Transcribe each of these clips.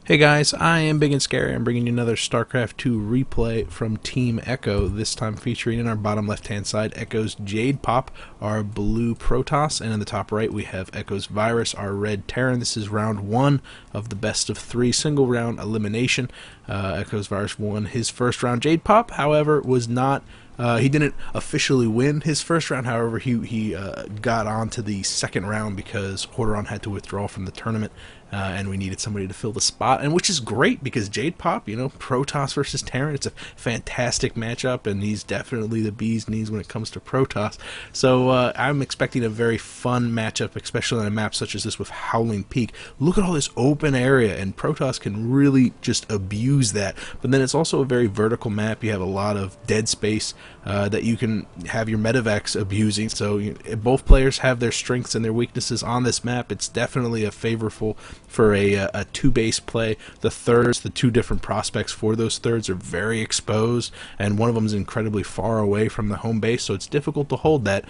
Hey guys, I am Big and Scary. I'm bringing you another StarCraft 2 replay from Team Echo, this time featuring in our bottom left-hand side Echo's Jadepop, our blue Protoss, and in the top right we have Echo's Virus, our red Terran. This is round 1 of the best of 3 single-round elimination. Echo's Virus won his first round. Jadepop, however, was not... he didn't officially win his first round. However, he got on to the second round because Horderon had to withdraw from the tournament, and we needed somebody to fill the spot, and which is great because Jadepop, you know, Protoss versus Terran, it's a fantastic matchup, and he's definitely the bee's knees when it comes to Protoss. So I'm expecting a very fun matchup, especially on a map such as this with Howling Peak. Look at all this open area, and Protoss can really just abuse that. But then it's also a very vertical map. You have a lot of dead space that you can have your medevacs abusing. So both players have their strengths and their weaknesses on this map. It's definitely a favorable for a two-base play. The thirds, the two different prospects for those thirds are very exposed, and one of them is incredibly far away from the home base, so it's difficult to hold that.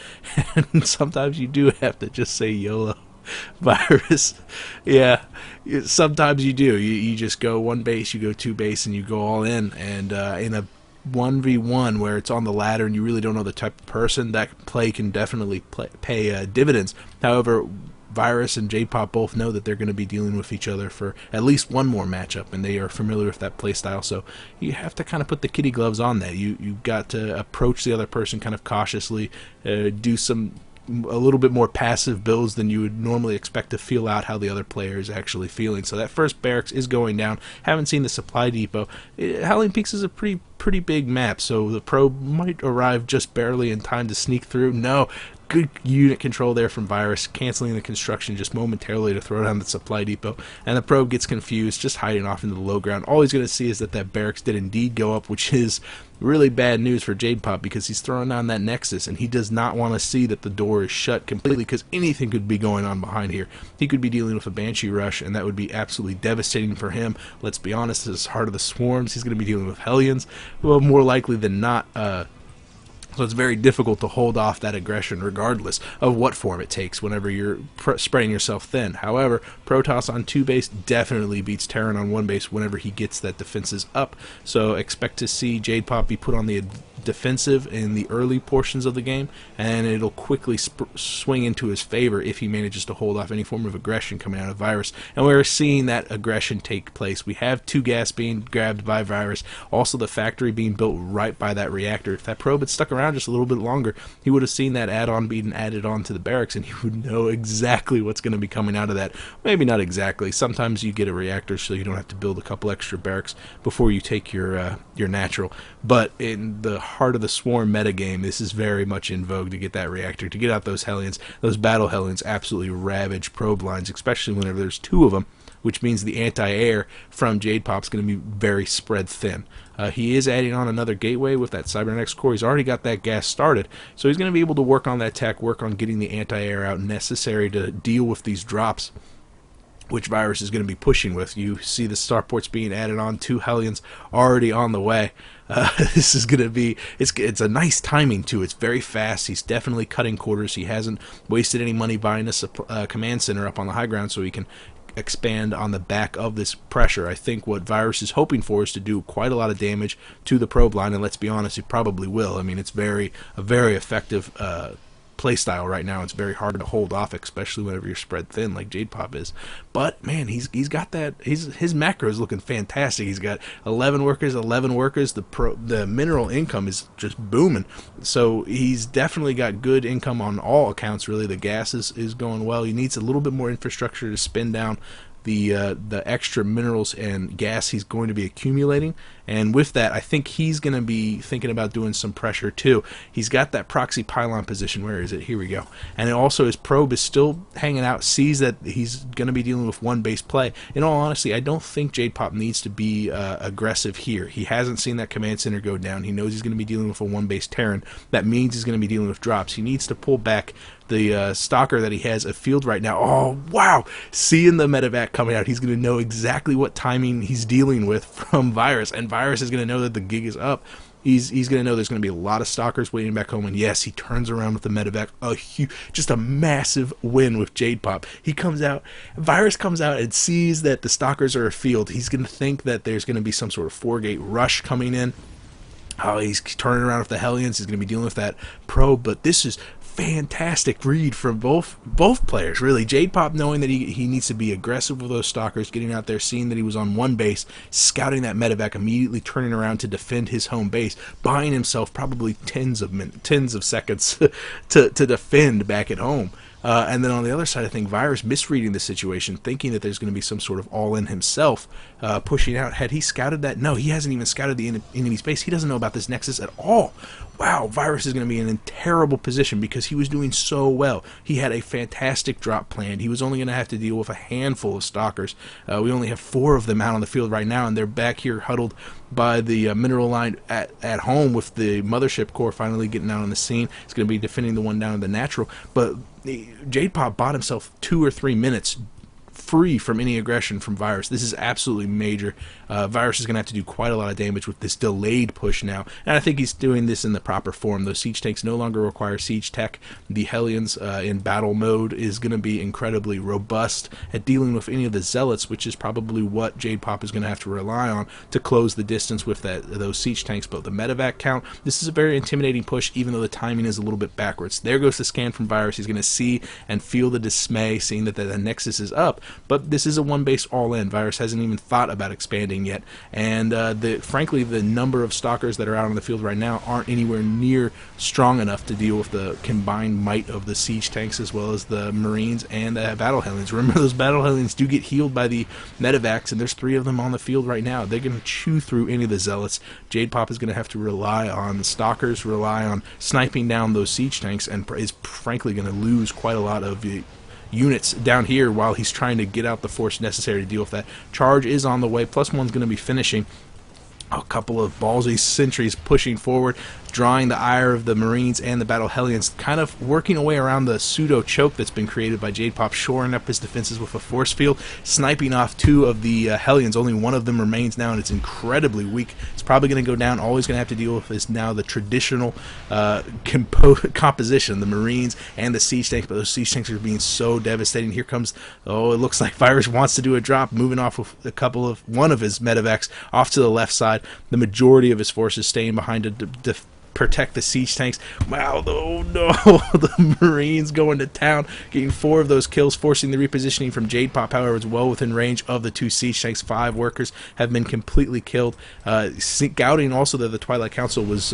And sometimes you do have to just say YOLO. Virus, yeah, sometimes you do. You just go one base, you go two base, and you go all in. And in a 1v1 where it's on the ladder and you really don't know the type of person, that play can definitely pay dividends. However, Virus and Jadepop both know that they're going to be dealing with each other for at least one more matchup, and they are familiar with that playstyle, so you have to kind of put the kitty gloves on that. You've got to approach the other person kind of cautiously, do a little bit more passive builds than you would normally expect to feel out how the other player is actually feeling. So that first barracks is going down. Haven't seen the supply depot. Howling Peaks is a pretty big map, so the probe might arrive just barely in time to sneak through. No. Good unit control there from Virus, canceling the construction just momentarily to throw down the supply depot, and the probe gets confused, just hiding off into the low ground. All he's going to see is that barracks did indeed go up, which is really bad news for Jadepop because he's throwing down that Nexus, and he does not want to see that the door is shut completely because anything could be going on behind here. He could be dealing with a Banshee rush, and that would be absolutely devastating for him. Let's be honest, this is Heart of the Swarms. He's going to be dealing with Hellions, well, more likely than not. So it's very difficult to hold off that aggression regardless of what form it takes whenever you're spreading yourself thin. However, Protoss on 2 base definitely beats Terran on 1 base whenever he gets that defenses up. So expect to see Jadepop be put on the defensive in the early portions of the game, and it'll quickly swing into his favor if he manages to hold off any form of aggression coming out of Virus. And we're seeing that aggression take place. We have 2 gas being grabbed by Virus, also the factory being built right by that reactor. If that probe had stuck around just a little bit longer, he would have seen that add-on being added on to the barracks, and he would know exactly what's going to be coming out of that. Maybe not exactly. Sometimes you get a reactor so you don't have to build a couple extra barracks before you take your natural. But in the Heart of the Swarm metagame, this is very much in vogue to get that reactor, to get out those Hellions. Those battle Hellions absolutely ravage probe lines, especially whenever there's 2 of them, which means the anti-air from Jadepop is going to be very spread thin. He is adding on another gateway with that Cybernetics core. He's already got that gas started, so he's going to be able to work on that tech, work on getting the anti-air out necessary to deal with these drops, which Virus is going to be pushing with. You see the starports being added on, 2 Hellions already on the way. This is going to be, it's a nice timing too. It's very fast. He's definitely cutting quarters. He hasn't wasted any money buying a command center up on the high ground so he can expand on the back of this pressure. I think what Virus is hoping for is to do quite a lot of damage to the probe line, and let's be honest, he probably will. I mean, it's a very effective playstyle right now. It's very hard to hold off, especially whenever you're spread thin like Jadepop is. But man, he's got that. His macro is looking fantastic. He's got 11 workers. The mineral income is just booming. So he's definitely got good income on all accounts. Really, the gas is going well. He needs a little bit more infrastructure to spin down the extra minerals and gas he's going to be accumulating, and with that I think he's going to be thinking about doing some pressure too. He's got that proxy pylon position. Where is it? Here we go. And also his probe is still hanging out, sees that he's going to be dealing with 1 base play. In all honesty, I don't think Jadepop needs to be aggressive here. He hasn't seen that command center go down. He knows he's going to be dealing with a 1 base Terran. That means he's going to be dealing with drops. He needs to pull back the stalker that he has afield right now. Oh wow, seeing the medevac coming out, he's going to know exactly what timing he's dealing with from Virus, and Virus is going to know that the gig is up. He's going to know there's going to be a lot of stalkers waiting back home, and yes, he turns around with the medevac. Just a massive win with Jadepop. He comes out, Virus comes out and sees that the stalkers are afield. He's going to think that there's going to be some sort of 4-gate rush coming in. He's turning around with the Hellions. He's going to be dealing with that probe, but this is fantastic read from both players, really. Jadepop knowing that he needs to be aggressive with those stalkers, getting out there, seeing that he was on one base, scouting that medevac, immediately turning around to defend his home base, buying himself probably tens of seconds to defend back at home. And then on the other side, I think Virus misreading the situation, thinking that there's going to be some sort of all-in himself, pushing out. Had he scouted that? No, he hasn't even scouted the enemy's base. He doesn't know about this Nexus at all. Wow, Virus is going to be in a terrible position because he was doing so well. He had a fantastic drop planned. He was only going to have to deal with a handful of stalkers. We only have 4 of them out on the field right now, and they're back here huddled by the mineral line at home, with the Mothership Corps finally getting out on the scene. It's going to be defending the one down in the natural. But Jadepop bought himself 2 or 3 minutes free from any aggression from Virus. This is absolutely major. Virus is going to have to do quite a lot of damage with this delayed push now, and I think he's doing this in the proper form. Those siege tanks no longer require siege tech. The Hellions in battle mode is going to be incredibly robust at dealing with any of the zealots, which is probably what Jadepop is going to have to rely on to close the distance with those siege tanks. But the medevac count, this is a very intimidating push, even though the timing is a little bit backwards. There goes the scan from Virus. He's going to see and feel the dismay, seeing that the Nexus is up. But this is a one base all-in. Virus hasn't even thought about expanding yet, and frankly, the number of stalkers that are out on the field right now aren't anywhere near strong enough to deal with the combined might of the siege tanks as well as the Marines and battle Hellions. Remember, those battle Hellions do get healed by the medevacs, and there's 3 of them on the field right now. They're going to chew through any of the zealots. Jadepop is going to have to rely on the stalkers, rely on sniping down those siege tanks, and is frankly going to lose quite a lot of the units down here while he's trying to get out the force necessary to deal with that. Charge is on the way. +1's going to be finishing. A couple of ballsy sentries pushing forward, drawing the ire of the Marines and the battle Hellions, kind of working away around the pseudo choke that's been created by Jadepop, shoring up his defenses with a force field, sniping off 2 of the Hellions. Only 1 of them remains now, and it's incredibly weak. It's probably going to go down. All he's going to have to deal with is now the traditional composition, the Marines and the siege tanks, but those siege tanks are being so devastating. Here comes, it looks like Virus wants to do a drop, moving off with one of his medevacs off to the left side. The majority of his forces staying behind to protect the siege tanks. Wow, oh no, the Marines going to town, getting 4 of those kills, forcing the repositioning from Jadepop. However, it's well within range of the 2 siege tanks. 5 workers have been completely killed. Scouting also that the Twilight Council was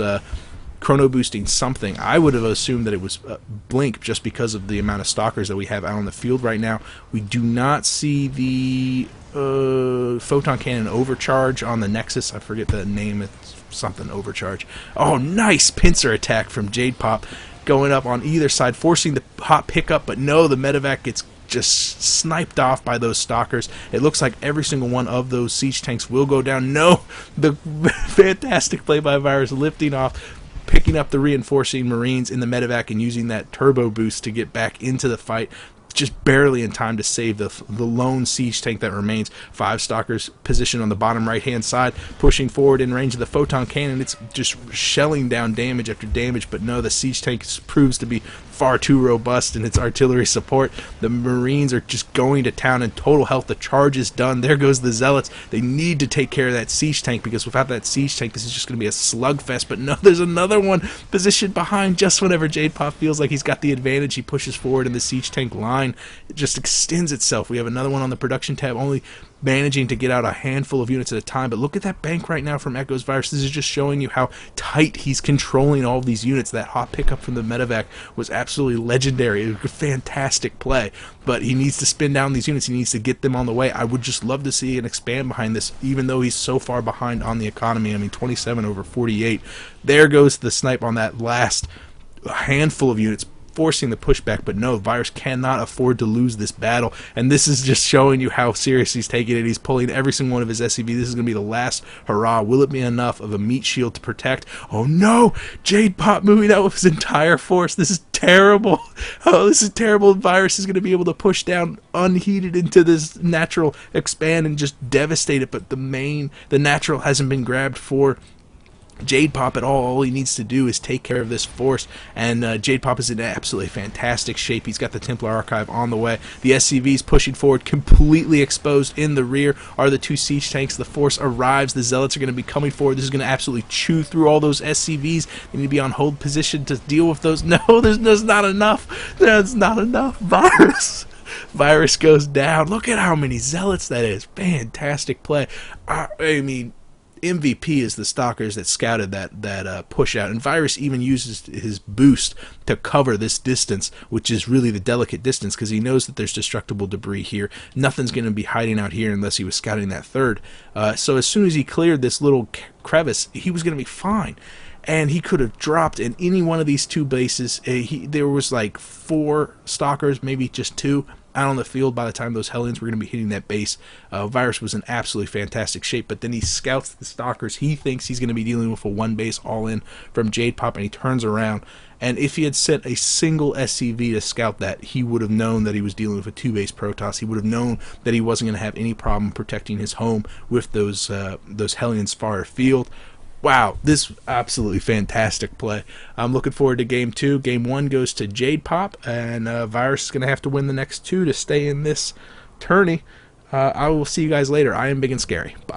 chrono boosting something. I would have assumed that it was Blink, just because of the amount of stalkers that we have out on the field right now. We do not see the photon cannon overcharge on the Nexus. I forget the name. It's something overcharge. Oh, nice pincer attack from Jadepop, going up on either side, forcing the hot pickup, but no, the medevac gets just sniped off by those stalkers. It looks like every single one of those siege tanks will go down. No, the fantastic play by Virus, lifting off, picking up the reinforcing Marines in the medevac and using that turbo boost to get back into the fight, just barely in time to save the lone siege tank that remains. 5 stalkers positioned on the bottom right hand side, pushing forward in range of the photon cannon. It's just shelling down damage after damage, but no, the siege tank proves to be far too robust in its artillery support. The Marines are just going to town in total health. The charge is done. There goes the zealots. They need to take care of that siege tank, because without that siege tank, this is just going to be a slugfest. But no, there's another one positioned behind. Just whenever Jadepop feels like he's got the advantage, he pushes forward, and the siege tank line, it just extends itself. We have another one on the production tab, only managing to get out a handful of units at a time. But look at that bank right now from Echo's Virus. This is just showing you how tight he's controlling all of these units. That hot pickup from the medevac was absolutely legendary. It was a fantastic play, but he needs to spin down these units. He needs to get them on the way. I would just love to see an expand behind this, even though he's so far behind on the economy. I mean, 27 over 48. There goes the snipe on that last handful of units, forcing the pushback. But no, Virus cannot afford to lose this battle, and this is just showing you how serious he's taking it. He's pulling every single one of his SCV. This is going to be the last hurrah. Will it be enough of a meat shield to protect? Oh no, Jadepop moving out with his entire force. This is terrible. Oh, this is terrible. Virus is going to be able to push down unheated into this natural expand and just devastate it, but the natural hasn't been grabbed for Jadepop at all he needs to do is take care of this force, and Jadepop is in absolutely fantastic shape. He's got the Templar Archive on the way. The SCVs pushing forward, completely exposed. In the rear are the 2 siege tanks. The force arrives. The Zealots are going to be coming forward. This is going to absolutely chew through all those SCVs. They need to be on hold position to deal with those. No, there's not enough. There's not enough. Virus goes down. Look at how many Zealots that is. Fantastic play. I mean, MVP is the Stalkers that scouted that push out, and Virus even uses his boost to cover this distance, which is really the delicate distance, because he knows that there's destructible debris here. Nothing's going to be hiding out here unless he was scouting that third. So as soon as he cleared this little crevice, he was going to be fine. And he could have dropped in any one of these 2 bases. There was like 4 Stalkers, maybe just 2, out on the field by the time those Hellions were going to be hitting that base. Virus was in absolutely fantastic shape, but then he scouts the Stalkers. He thinks he's going to be dealing with a 1 base all-in from Jadepop, and he turns around. And if he had sent a single SCV to scout that, he would have known that he was dealing with a 2 base Protoss. He would have known that he wasn't going to have any problem protecting his home with those Hellions far afield. Wow, this absolutely fantastic play. I'm looking forward to Game 2. Game 1 goes to Jadepop, and Virus is going to have to win the next 2 to stay in this tourney. I will see you guys later. I am Big and Scary. Bye.